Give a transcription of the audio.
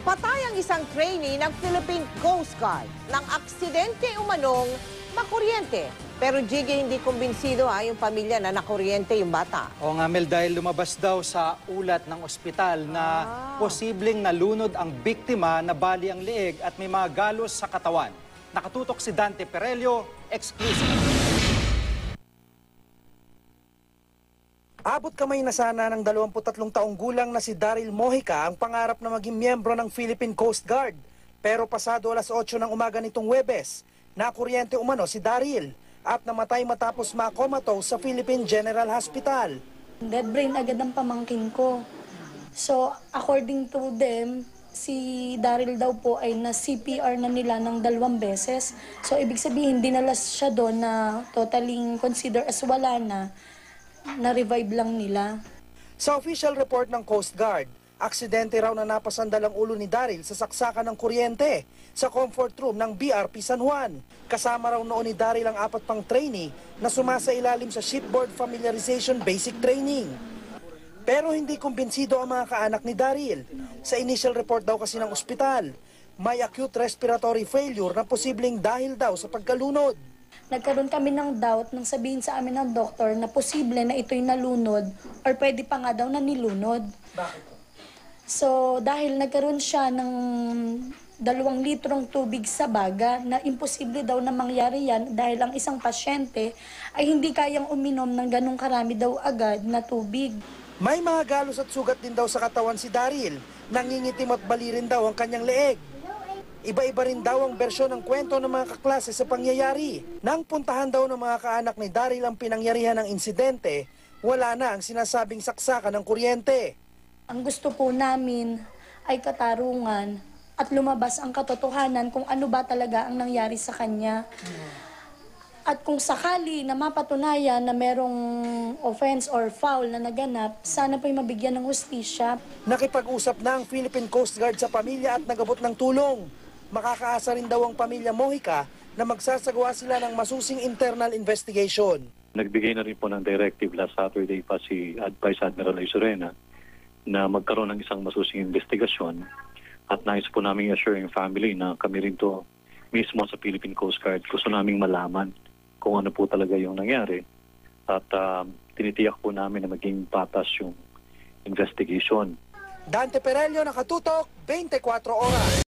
Patay ang isang trainee ng Philippine Coast Guard nang aksidente umanong makuryente. Pero Jiggy, hindi kumbinsido yung pamilya na nakuryente yung bata. O nga Mel, dahil lumabas daw sa ulat ng ospital na posibleng nalunod ang biktima na bali ang leeg at may mga galos sa katawan. Nakatutok si Dante Perelio, exclusive. Abot kamay na sana ng 23 taong gulang na si Daryl Mojica ang pangarap na maging miyembro ng Philippine Coast Guard. Pero pasado alas 8 ng umaga nitong Huwebes, nakuryente umano si Daryl at namatay matapos makomatose sa Philippine General Hospital. Dead brain agad ang pamangkin ko. So according to them, si Daryl daw po ay na-CPR na nila ng 2 beses. So ibig sabihin, dinala siya doon na totally consider as wala na-revive lang nila. Sa official report ng Coast Guard, aksidente raw na napasandal ang ulo ni Daryl sa saksakan ng kuryente sa comfort room ng BRP San Juan. Kasama raw noon ni Daryl ang 4 pang trainee na sumasailalim sa Shipboard Familiarization Basic Training. Pero hindi kumbinsido ang mga kaanak ni Daryl. Sa initial report daw kasi ng ospital, may acute respiratory failure na posibleng dahil daw sa pagkalunod. Nagkaroon kami ng doubt nang sabihin sa amin ng doktor na posible na ito'y nalunod or pwede pa nga daw na nilunod. Bakit? So dahil nagkaroon siya ng 2 litrong tubig sa baga na imposible daw na mangyari yan dahil ang isang pasyente ay hindi kayang uminom ng ganong karami daw agad na tubig. May mga galos at sugat din daw sa katawan si Daryl. Nangingitim at bali rin daw ang kanyang leeg. Iba-iba rin daw ang bersyon ng kwento ng mga kaklase sa pangyayari. Nang puntahan daw ng mga kaanak ni Daryl ang pinangyarihan ng insidente, wala na ang sinasabing saksakan ng kuryente. Ang gusto po namin ay katarungan at lumabas ang katotohanan kung ano ba talaga ang nangyari sa kanya. At kung sakali na mapatunayan na merong offense or foul na naganap, sana po'y mabigyan ng hustisya. Nakipag-usap na ang Philippine Coast Guard sa pamilya at nagabot ng tulong. Makakaasa rin daw ang pamilya Mojica na magsasagawa sila ng masusing internal investigation. Nagbigay na rin po ng directive last Saturday pa si Vice Admiral Isurena na magkaroon ng isang masusing investigasyon at nais po namin assure yung family na kami rin to mismo sa Philippine Coast Guard gusto naming malaman kung ano po talaga yung nangyari at tinitiyak po namin na maging patas yung investigation. Dante Perelio, nakatutok, 24 oras.